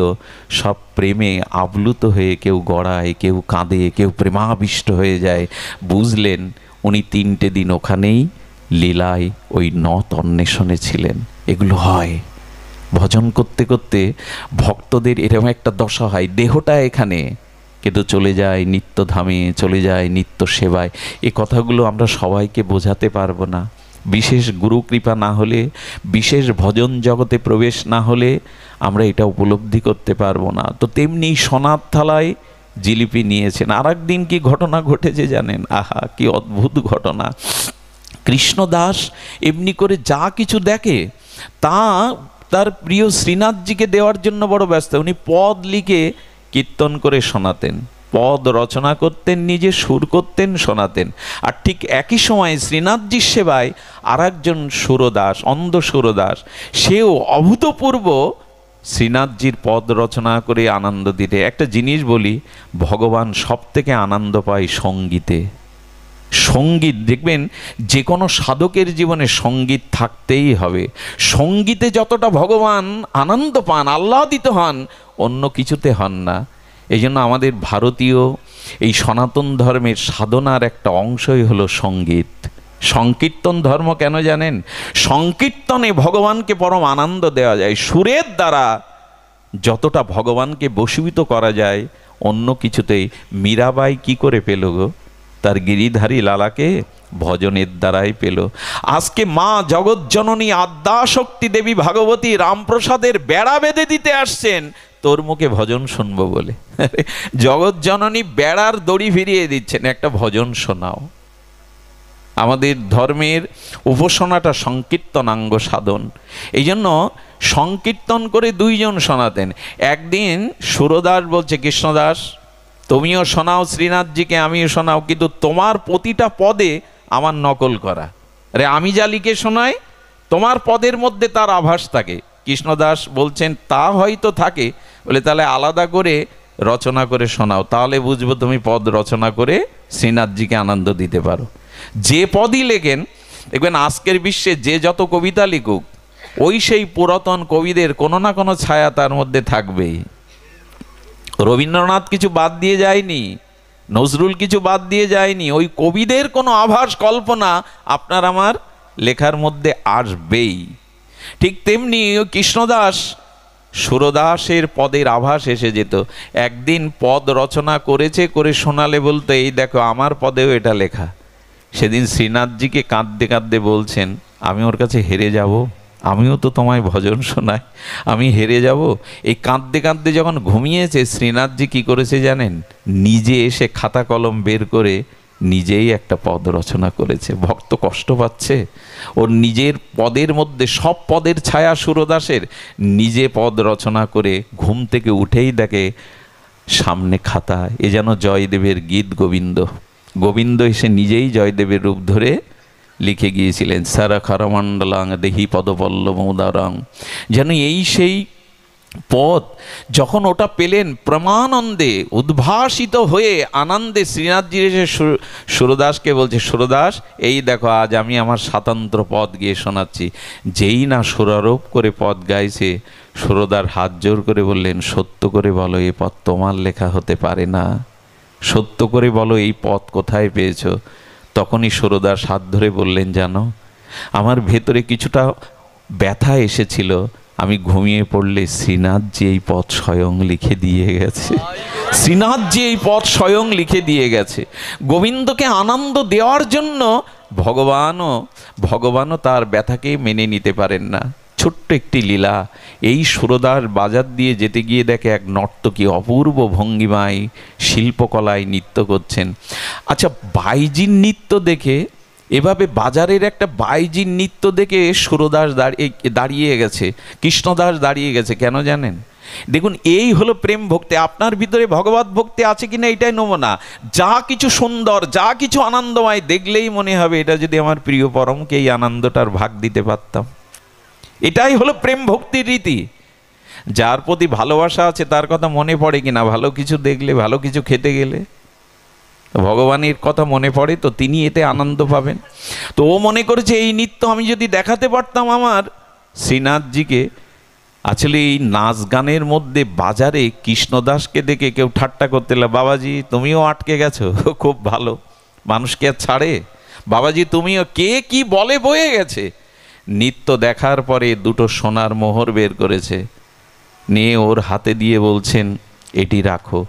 সব প্রেমে আপ্লুত হয়ে কেউ গড়ায়, কেউ কাঁদে, কেউ প্রেমাবিষ্ট হয়ে যায়। বুঝলেন উনি 3টে দিন ওখানেই লীলায় ওই নথ অন্বেষণে ছিলেন। এগুলো হয় ভজন করতে করতে ভক্তদের এরকম একটা দশা হয়, দেহটা এখানে কিন্তু চলে যায় নিত্যধামে, চলে যায় নিত্য সেবায়। এ কথাগুলো আমরা সবাইকে বোঝাতে পারবো না। বিশেষ গুরু কৃপা না হলে, বিশেষ ভজন জগতে প্রবেশ না হলে আমরা এটা উপলব্ধি করতে পারবো না। তো তেমনি সোনার থালায় জিলিপি নিয়েছেন। আর একদিন কি ঘটনা ঘটেছে জানেন? আহা, কি অদ্ভুত ঘটনা! কৃষ্ণদাস এমনি করে যা কিছু দেখে তা তার প্রিয় শ্রীনাথজিকে দেওয়ার জন্য বড় ব্যস্ত। উনি পদ লিখে কীর্তন করে শোনাতেন, পদ রচনা করতেন, নিজে সুর করতেন, শোনাতেন। আর ঠিক একই সময়ে শ্রীনাথজির সেবায় আর একজন সুরদাস, অন্ধ সুরদাস, সেও অভূতপূর্ব শ্রীনাথজির পদ রচনা করে আনন্দ দিতে। একটা জিনিস বলি, ভগবান সব থেকে আনন্দ পায় সঙ্গীতে। সঙ্গীত দেখবেন, যে কোনো সাধকের জীবনে সঙ্গীত থাকতেই হবে। সঙ্গীতে যতটা ভগবান আনন্দ পান, আহ্লাদিত হন, অন্য কিছুতে হন না। এই জন্য আমাদের ভারতীয় এই সনাতন ধর্মের সাধনার একটা অংশই হলো সঙ্গীত। সংকীর্তন ধর্ম কেন জানেন? সংকীর্তনে ভগবানকে পরম আনন্দ দেওয়া যায়। সুরের দ্বারা যতটা ভগবানকে বশীভূত করা যায়, অন্য কিছুতেই। মীরাবাই কি করে পেল গো? তার গিরিধারী লালাকে ভজনের দ্বারাই পেল। আজকে মা জগৎজননী আদ্যাশক্তি দেবী ভাগবতী রামপ্রসাদের বেড়া বেঁধে দিতে আসছেন তোর মুখে ভজন শুনবো বলে। জগৎজননী বেড়ার দড়ি ফিরিয়ে দিচ্ছেন, একটা ভজন শোনাও। আমাদের ধর্মের উপাসনাটা সংকীর্তনাঙ্গ সাধন, এই জন্য সংকীর্তন করে দুইজন শোনাতেন। একদিন সুরদাস বলছে, কৃষ্ণদাস তুমিও শোনাও শ্রীনাথজিকে, আমিও শোনাও, কিন্তু তোমার প্রতিটা পদে আমার নকল করা। আরে আমি যা লিখে শোনাই তোমার পদের মধ্যে তার আভাস থাকে। কৃষ্ণদাস বলছেন তা হয়তো থাকে, বলে তাহলে আলাদা করে রচনা করে শোনাও, তাহলে বুঝবো তুমি পদ রচনা করে শ্রীনাথজিকে আনন্দ দিতে পারো। যে পদই লেখেন দেখবেন আজকের বিশ্বে যে যত কবিতা লিখুক ওই সেই পুরাতন কবিদের কোনো না কোনো ছায়া তার মধ্যে থাকবেই। রবীন্দ্রনাথ কিছু বাদ দিয়ে যায়নি, নজরুল কিছু বাদ দিয়ে যায়নি, ওই কবিদের কোনো আভাস কল্পনা আপনার আমার লেখার মধ্যে আসবেই। ঠিক তেমনি কৃষ্ণদাস সুরদাসের পদের আভাস এসে যেত। একদিন পদ রচনা করেছে, করে শোনালে বলতো এই দেখো আমার পদেও এটা লেখা। সেদিন শ্রীনাথজিকে কাঁদতে কাঁদতে বলছেন আমি ওর কাছে হেরে যাব, আমিও তো তোমায় ভজন শোনাই, আমি হেরে যাব। এই কাঁদতে কাঁদতে যখন ঘুমিয়েছে শ্রীনাথজি কি করেছে জানেন, নিজে এসে খাতা কলম বের করে নিজেই একটা পদ রচনা করেছে। ভক্ত কষ্ট পাচ্ছে, ওর নিজের পদের মধ্যে সব পদের ছায়া সুরদাসের, নিজে পদ রচনা করে ঘুম থেকে উঠেই দেখে সামনে খাতা, এ যেন জয়দেবের গীত গোবিন্দ। গোবিন্দ এসে নিজেই জয়দেবের রূপ ধরে লিখে গিয়েছিলেন, সারা খারমণ্ডলাং দেহি পদপল্লব উদারাং। যেন এই সেই পদ। যখন ওটা পেলেন প্রমানন্দে উদ্ভাসিত হয়ে আনন্দে শ্রীনাথজি এসে সুরদাসকে বলছে, সুরদাস এই দেখো আজ আমি আমার স্বাতন্ত্র পদ গিয়ে শোনাচ্ছি। যেই না সুরারোপ করে পদ গাইছে, সুরদার হাত জোর করে বললেন সত্য করে বলো এই পদ তোমার লেখা হতে পারে না, সত্য করে বলো এই পদ কোথায় পেয়েছ। তখনই সুরদাস হাত ধরে বললেন জানো আমার ভেতরে কিছুটা ব্যথা এসেছিল, আমি ঘুমিয়ে পড়লে শ্রীনাথজি এই পদ স্বয়ং লিখে দিয়ে গেছে, শ্রীনাথজি এই পদ স্বয়ং লিখে দিয়ে গেছে। গোবিন্দকে আনন্দ দেওয়ার জন্য ভগবানও তার ব্যথাকে মেনে নিতে পারেন না। ছোট্ট একটি লীলা, এই সুরদাস বাজার দিয়ে যেতে গিয়ে দেখে এক নর্তকী অপূর্ব ভঙ্গিমায় শিল্পকলায় নৃত্য করছেন। আচ্ছা, বাইজির নৃত্য দেখে, এভাবে বাজারের একটা বাইজির নৃত্য দেখে সুরদাস দাঁড়িয়ে গেছে, কৃষ্ণদাস দাঁড়িয়ে গেছে। কেন জানেন? দেখুন এই হলো প্রেম ভক্তি। আপনার ভিতরে ভগবত ভক্তি আছে কিনা এটাই নমুনা। যা কিছু সুন্দর, যা কিছু আনন্দময় দেখলেই মনে হবে এটা যদি আমার প্রিয় পরমকে এই আনন্দটার ভাগ দিতে পারতাম। এটাই হলো প্রেম ভক্তির রীতি। যার প্রতি ভালোবাসা আছে তার কথা মনে পড়ে কিনা, ভালো কিছু দেখলে, ভালো কিছু খেতে গেলে ভগবানের কথা মনে পড়ে, তো তিনি এতে আনন্দ পাবেন। তো ও মনে করেছে এই নৃত্য আমি যদি দেখাতে পারতাম আমার শ্রীনাথজিকে। আসলে এই নাচ গানের মধ্যে বাজারে কৃষ্ণদাসকে দেখে কেউ ঠাট্টা করতে লাগলো, বাবাজি তুমিও আটকে গেছো, খুব ভালো, মানুষকে আর ছাড়ে, বাবাজি তুমিও, কে কি বলে বয়ে গেছে। নৃত্য দেখার পরে দুটো সোনার মোহর বের করেছে, নিয়ে ওর হাতে দিয়ে বলছেন এটি রাখো।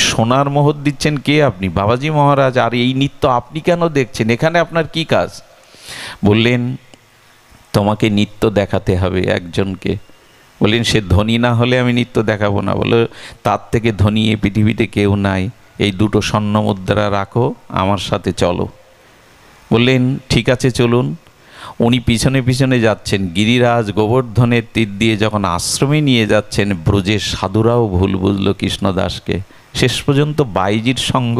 সোনার মোহর দিচ্ছেন কে আপনি? বাবাজি মহারাজ। আর এই নৃত্য আপনি কেন দেখছেন, এখানে আপনার কি কাজ? বললেন তোমাকে নৃত্য দেখাতে হবে একজনকে। বললেন সে ধনী না হলে আমি নৃত্য দেখাবো না। বলে তার থেকে ধনী এই পৃথিবীতে কেউ নাই, এই দুটো স্বর্ণ মুদ্রা রাখো, আমার সাথে চলো। বললেন ঠিক আছে চলুন। উনি পিছনে পিছনে যাচ্ছেন, গিরিরাজ গোবর্ধনের তীর দিয়ে যখন আশ্রমে নিয়ে যাচ্ছেন, ব্রজের সাধুরাও ভুল বুঝলো কৃষ্ণদাসকে। শেষ পর্যন্ত বাইজির সঙ্গ,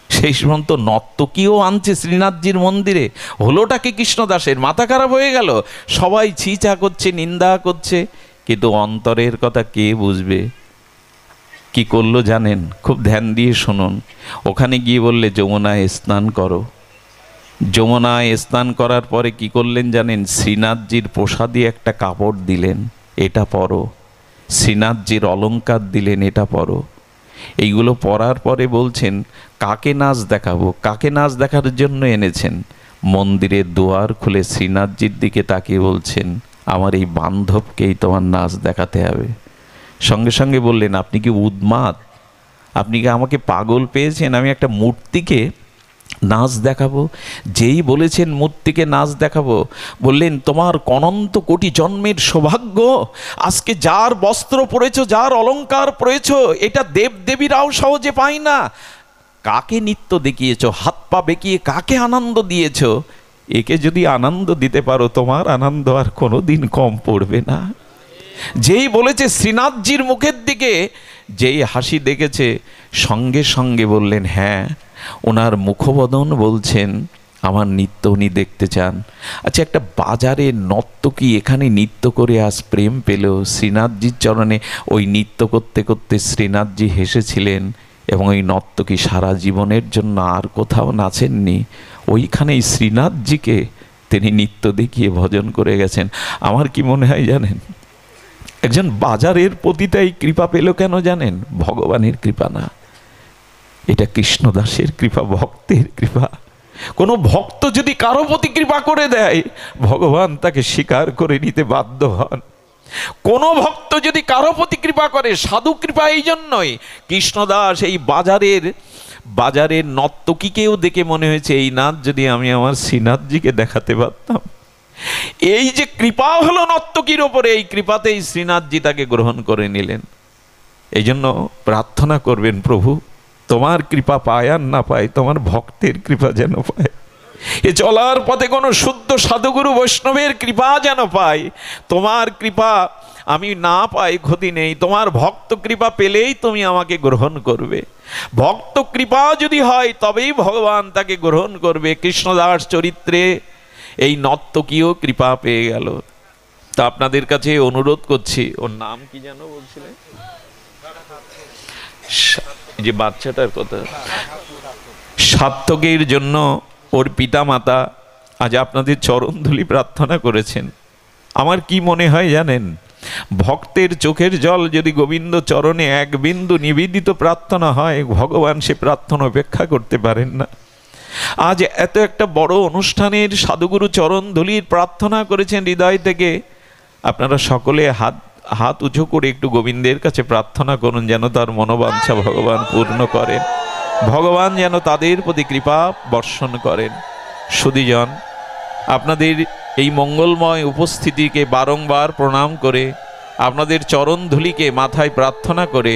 শেষ পর্যন্ত নর্তকীও আনছে শ্রীনাথজির মন্দিরে। হলোটাকে কৃষ্ণদাসের মাথা খারাপ হয়ে গেল, সবাই ছিচা করছে, নিন্দা করছে, কিন্তু অন্তরের কথা কে বুঝবে? কি করলো জানেন? খুব ধ্যান দিয়ে শুনুন। ওখানে গিয়ে বললে যমুনায় স্নান করো। যমুনায় স্নান করার পরে কি করলেন জানেন? শ্রীনাথজির প্রসাদী একটা কাপড় দিলেন, এটা পরো। শ্রীনাথজির অলঙ্কার দিলেন, এটা পরো। এইগুলো পরার পরে বলছেন কাকে নাচ দেখাবো? কাকে নাচ দেখার জন্য এনেছেন? মন্দিরের দুয়ার খুলে শ্রীনাথজির দিকে তাকিয়ে বলছেন আমার এই বান্ধবকেই তোমার নাচ দেখাতে হবে। সঙ্গে সঙ্গে বললেন আপনি কি উন্মাদ? আপনি কি আমাকে পাগল পেয়েছেন? আমি একটা মূর্তিকে নাচ দেখাবো। যেই বলেছেন মূর্তিকে নাচ দেখাবো, বললেন তোমার অনন্ত কোটি জন্মের সৌভাগ্য, আজকে যার বস্ত্র পরেছো, যার অলংকার পরেছো, এটা দেবদেবীরাও সহজে পায় না। কাকে নৃত্য দেখিয়েছো, হাত পা বেঁকিয়ে কাকে আনন্দ দিয়েছো? একে যদি আনন্দ দিতে পারো, তোমার আনন্দ আর কোনোদিন কম পড়বে না। যেই বলেছে শ্রীনাথজির মুখের দিকে যেই হাসি দেখেছে, সঙ্গে সঙ্গে বললেন হ্যাঁ, ওনার মুখবদন বলছেন আমার নৃত্য উনি দেখতে চান। আচ্ছা, একটা বাজারে নর্তকী এখানে নৃত্য করে আজ প্রেম পেল শ্রীনাথজির চরণে, ওই নৃত্য করতে করতে শ্রীনাথজি হেসেছিলেন এবং ওই নর্তকী সারা জীবনের জন্য আর কোথাও নাচেননি, ওইখানেই শ্রীনাথজিকে তিনি নৃত্য দেখিয়ে ভজন করে গেছেন। আমার কি মনে হয় জানেন, একজন বাজারের পতিতাই কৃপা পেল কেন জানেন? ভগবানের কৃপা না, এটা কৃষ্ণদাসের কৃপা, ভক্তের কৃপা। কোনো ভক্ত যদি কারো প্রতি কৃপা করে দেয়, ভগবান তাকে স্বীকার করে নিতে বাধ্য হন। কোন ভক্ত যদি কারো প্রতি কৃপা করে, সাধু কৃপা এই জন্যই, কৃষ্ণদাস এই বাজারের নর্তকীকেও দেখে মনে হয়েছে এই নাচ যদি আমি আমার শ্রীনাথজিকে দেখাতে পারতাম। এই যে কৃপা হলো নর্তকীর ওপরে, এই কৃপাতেই শ্রীনাথজি তাকে গ্রহণ করে নিলেন। এই জন্য প্রার্থনা করবেন, প্রভু তোমার কৃপা পায় আর না পায়, তোমার ভক্তের কৃপা যেন পায়। এ চলার পথে কোনো শুদ্ধ সাধুগুরু বৈষ্ণবের কৃপা যেন পাই। তোমার কৃপা আমি না পাই ক্ষতি নেই, তোমার ভক্ত কৃপা পেলেই তুমি আমাকে গ্রহণ করবে। ভক্ত কৃপা যদি হয় তবেই ভগবান তাকে গ্রহণ করবে। কৃষ্ণদাস চরিত্রে এই নর্তকীও কৃপা পেয়ে গেল। তা আপনাদের কাছে অনুরোধ করছি, ওর নাম কি যেন বলছিলেন, যে বাচ্চাটার কথা, সার্থকের জন্য ওর পিতা মাতা আজ আপনাদের চরণধুলি প্রার্থনা করেছেন। আমার কি মনে হয় জানেন, ভক্তের চোখের জল যদি গোবিন্দ চরণে এক বিন্দু নিবেদিত প্রার্থনা হয়, ভগবান সে প্রার্থনা উপেক্ষা করতে পারেন না। আজ এত একটা বড় অনুষ্ঠানের সাধুগুরু চরণধুলির প্রার্থনা করেছেন হৃদয় থেকে। আপনারা সকলে হাত উঁচু করে একটু গোবিন্দের কাছে প্রার্থনা করুন যেন তার মনোবাঞ্ছা ভগবান পূর্ণ করেন, ভগবান যেন তাদের প্রতি কৃপা বর্ষণ করেন। সুধীজন, আপনাদের এই মঙ্গলময় উপস্থিতিকে বারংবার প্রণাম করে, আপনাদের চরণধুলিকে মাথায় প্রার্থনা করে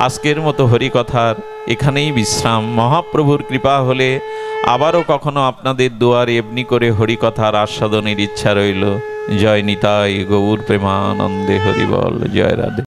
আজকের মতো হরিকথার এখানেই বিশ্রাম। মহাপ্রভুর কৃপা হলে আবারও কখনো আপনাদের দুয়ারে এমনি করে হরিকথার আস্বাদনের ইচ্ছা রইল। জয় নিতাই গৌর প্রেমানন্দে হরিবল। জয় রাধে।